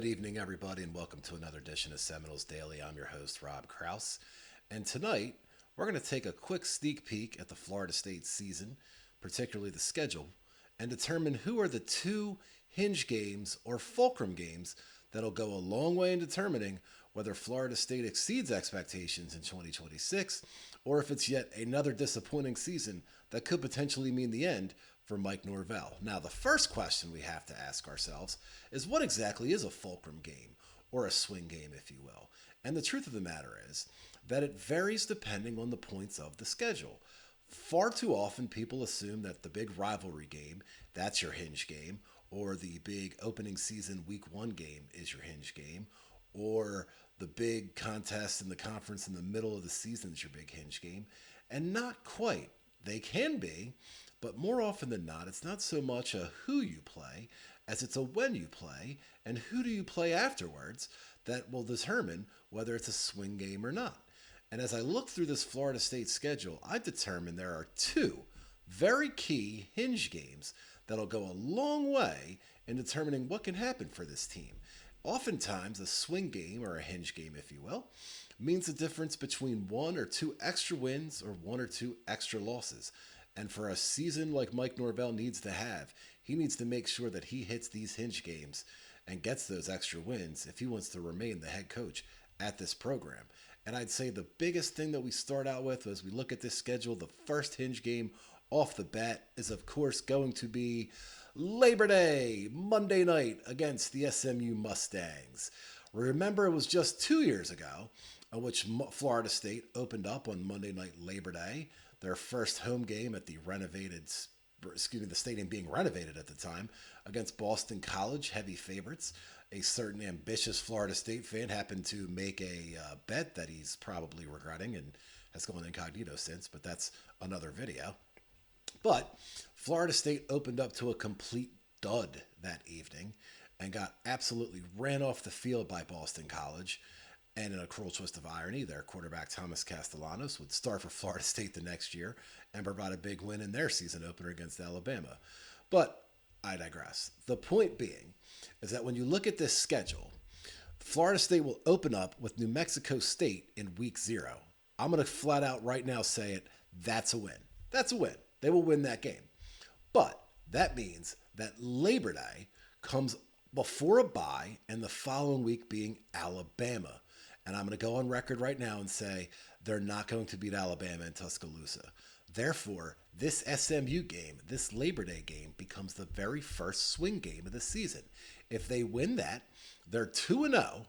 Good evening, everybody, and welcome to another edition of Seminoles Daily. I'm your host, Rob Krause. And tonight, we're going to take a quick sneak peek at the Florida State season, particularly the schedule, and determine who are the two hinge games or fulcrum games that'll go a long way in determining whether Florida State exceeds expectations in 2026 or if it's yet another disappointing season that could potentially mean the end for Mike Norvell. Now, the first question we have to ask ourselves is what exactly is a fulcrum game, or a swing game, if you will? And the truth of the matter is that it varies depending on the points of the schedule. Far too often, people assume that the big rivalry game, that's your hinge game, or the big opening season week one game is your hinge game, or the big contest in the conference in the middle of the season is your big hinge game. And not quite. They can be, but more often than not, it's not so much a who you play as it's a when you play and who do you play afterwards that will determine whether it's a swing game or not. And as I look through this Florida State schedule, I've determined there are two very key hinge games that'll go a long way in determining what can happen for this team. Oftentimes, a swing game, or a hinge game, if you will, means the difference between one or two extra wins or one or two extra losses. And for a season like Mike Norvell needs to have, he needs to make sure that he hits these hinge games and gets those extra wins if he wants to remain the head coach at this program. And I'd say the biggest thing that we start out with as we look at this schedule, the first hinge game off the bat is, of course, going to be Labor Day, Monday night against the SMU Mustangs. Remember, it was just 2 years ago in which Florida State opened up on Monday night Labor Day, their first home game at the the stadium being renovated at the time, against Boston College, heavy favorites. A certain ambitious Florida State fan happened to make a bet that he's probably regretting and has gone incognito since, but that's another video. But Florida State opened up to a complete dud that evening and got absolutely ran off the field by Boston College. And in a cruel twist of irony, their quarterback Thomas Castellanos would start for Florida State the next year and provide a big win in their season opener against Alabama. But I digress. The point being is that when you look at this schedule, Florida State will open up with New Mexico State in week 0. I'm going to flat out right now say it. That's a win. That's a win. They will win that game. But that means that Labor Day comes before a bye and the following week being Alabama. And I'm going to go on record right now and say they're not going to beat Alabama in Tuscaloosa. Therefore, this SMU game, this Labor Day game, becomes the very first swing game of the season. If they win that, they're 2-0,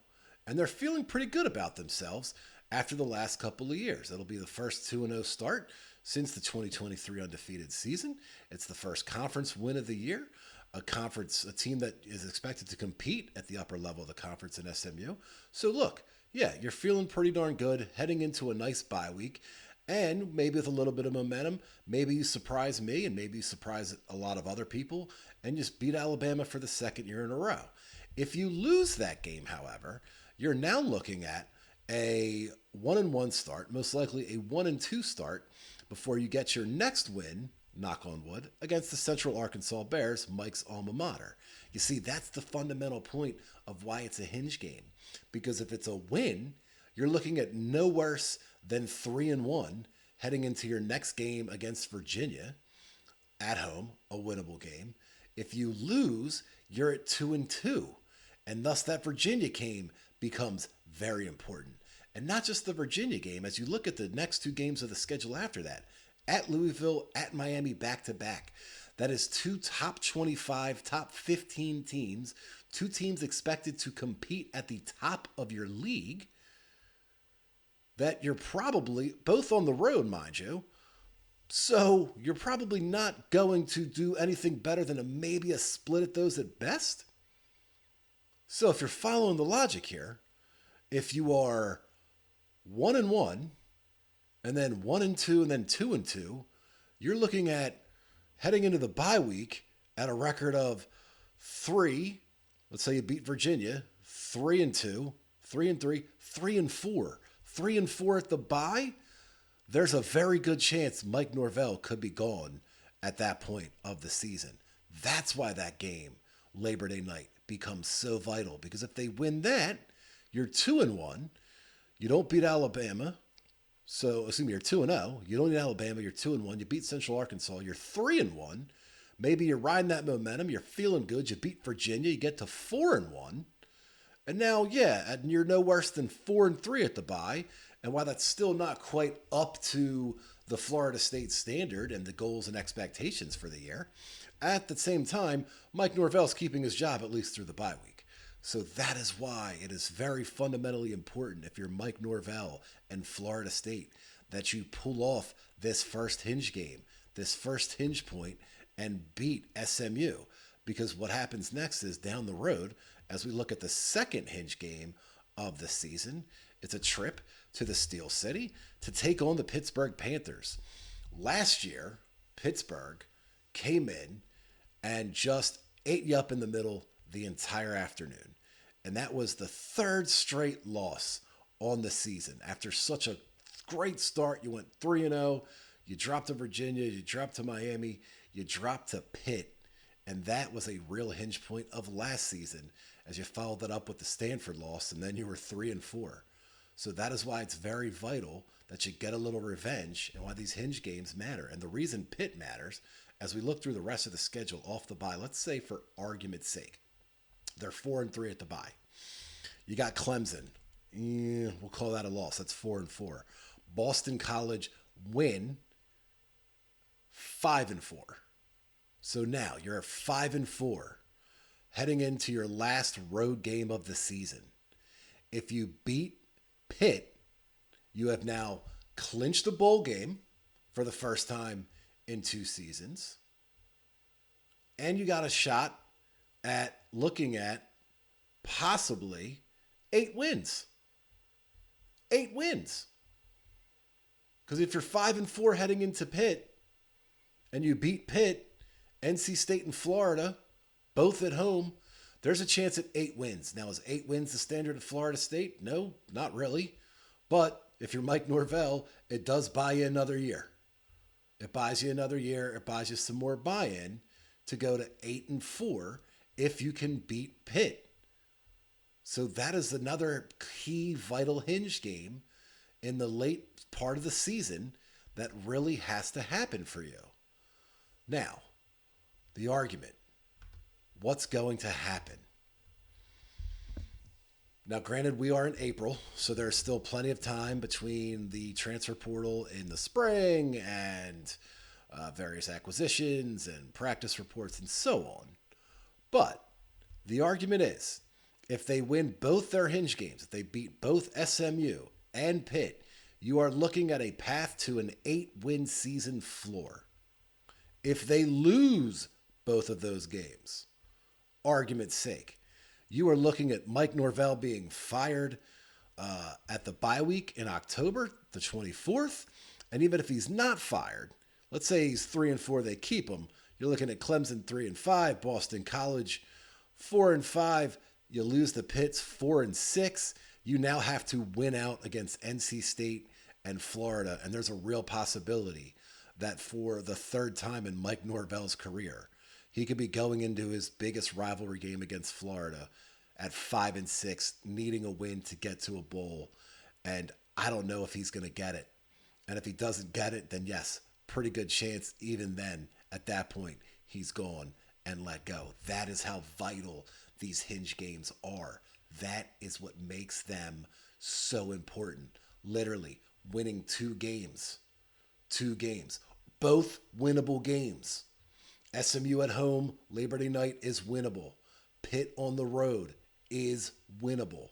and they're feeling pretty good about themselves after the last couple of years. It'll be the first 2-0 start since the 2023 undefeated season. It's the first conference win of the year. A team that is expected to compete at the upper level of the conference in SMU. So look, yeah, you're feeling pretty darn good heading into a nice bye week, and maybe with a little bit of momentum, maybe you surprise me and maybe you surprise a lot of other people and just beat Alabama for the second year in a row. If you lose that game, however, you're now looking at a 1-1 start, most likely a 1-2 start before you get your next win, knock on wood, against the Central Arkansas Bears, Mike's alma mater. You see, that's the fundamental point of why it's a hinge game. Because if it's a win, you're looking at no worse than 3-1 heading into your next game against Virginia at home, a winnable game. If you lose, you're at 2-2. And thus that Virginia game becomes very important. And not just the Virginia game, as you look at the next two games of the schedule after that, at Louisville, at Miami, back-to-back. That is two top 25, top 15 teams, two teams expected to compete at the top of your league that you're probably, both on the road, mind you, so you're probably not going to do anything better than maybe a split at those at best. So if you're following the logic here, if you are 1-1, and then 1-2, and then 2-2, you're looking at heading into the bye week at a record of 3. Let's say you beat Virginia, 3-2, 3-3, 3-4, 3-4 at the bye. There's a very good chance Mike Norvell could be gone at that point of the season. That's why that game, Labor Day night, becomes so vital because if they win that, you're 2-1. You don't beat Alabama. So, excuse me, you're 2-0. You don't beat Alabama, you're 2-1. You beat Central Arkansas, you're 3-1. Maybe you're riding that momentum, you're feeling good. You beat Virginia, you get to 4-1. And now, yeah, and you're no worse than 4-3 at the bye. And while that's still not quite up to the Florida State standard and the goals and expectations for the year, at the same time, Mike Norvell's keeping his job at least through the bye week. So that is why it is very fundamentally important if you're Mike Norvell and Florida State that you pull off this first hinge game, this first hinge point, and beat SMU. Because what happens next is down the road, as we look at the second hinge game of the season, it's a trip to the Steel City to take on the Pittsburgh Panthers. Last year, Pittsburgh came in and just ate you up in the middle the entire afternoon. And that was the third straight loss on the season. After such a great start, you went 3-0, you dropped to Virginia, you dropped to Miami, you dropped to Pitt. And that was a real hinge point of last season as you followed that up with the Stanford loss, and then you were 3-4. So that is why it's very vital that you get a little revenge and why these hinge games matter. And the reason Pitt matters, as we look through the rest of the schedule off the bye, let's say for argument's sake, they're 4-3 at the bye. You got Clemson. We'll call that a loss. That's 4-4. Boston College win 5-4. So now you're at 5-4 heading into your last road game of the season. If you beat Pitt, you have now clinched a bowl game for the first time in 2 seasons. And you got a shot at looking at possibly 8 wins. 8 wins. Because if you're 5-4 heading into Pitt and you beat Pitt, NC State and Florida, both at home, there's a chance at 8 wins. Now, is 8 wins the standard of Florida State? No, not really. But if you're Mike Norvell, it does buy you another year. It buys you another year. It buys you some more buy-in to go to 8-4 if you can beat Pitt. So that is another key vital hinge game in the late part of the season that really has to happen for you. Now, the argument. What's going to happen? Now, granted, we are in April, so there's still plenty of time between the transfer portal in the spring and various acquisitions and practice reports and so on. But the argument is, if they win both their hinge games, if they beat both SMU and Pitt, you are looking at a path to an 8-win season floor. If they lose both of those games, argument's sake, you are looking at Mike Norvell being fired at the bye week in October, the 24th. And even if he's not fired, let's say he's 3-4, they keep him. You're looking at Clemson 3-5, Boston College 4-5. You lose the Pitts 4-6. You now have to win out against NC State and Florida. And there's a real possibility that for the third time in Mike Norvell's career, he could be going into his biggest rivalry game against Florida at 5-6, needing a win to get to a bowl. And I don't know if he's going to get it. And if he doesn't get it, then yes, pretty good chance even then, at that point, he's gone and let go. That is how vital these hinge games are. That is what makes them so important. Literally, winning 2 games. 2 games. Both winnable games. SMU at home, Labor Day night is winnable. Pitt on the road is winnable.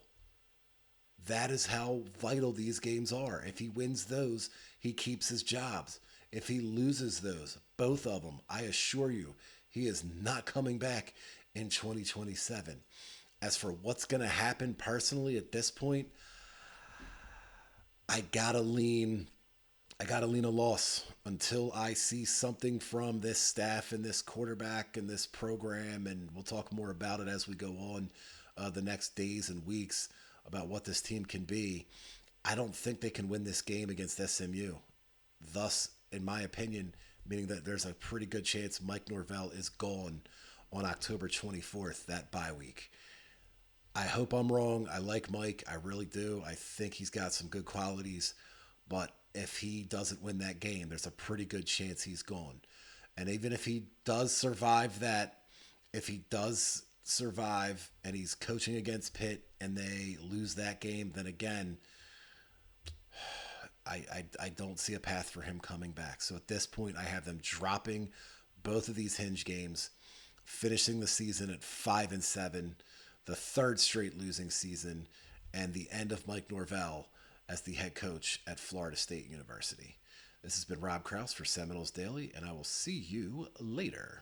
That is how vital these games are. If he wins those, he keeps his jobs. If he loses those, both of them, I assure you, he is not coming back in 2027. As for what's going to happen personally at this point, I gotta lean a loss until I see something from this staff and this quarterback and this program, and we'll talk more about it as we go on the next days and weeks about what this team can be. I don't think they can win this game against SMU. Thus, in my opinion, meaning that there's a pretty good chance Mike Norvell is gone on October 24th, that bye week. I hope I'm wrong. I like Mike. I really do. I think he's got some good qualities. But if he doesn't win that game, there's a pretty good chance he's gone. And even if he does survive that, if he does survive and he's coaching against Pitt and they lose that game, then again, I don't see a path for him coming back. So at this point, I have them dropping both of these hinge games, finishing the season at 5-7, the third straight losing season, and the end of Mike Norvell as the head coach at Florida State University. This has been Rob Krause for Seminoles Daily, and I will see you later.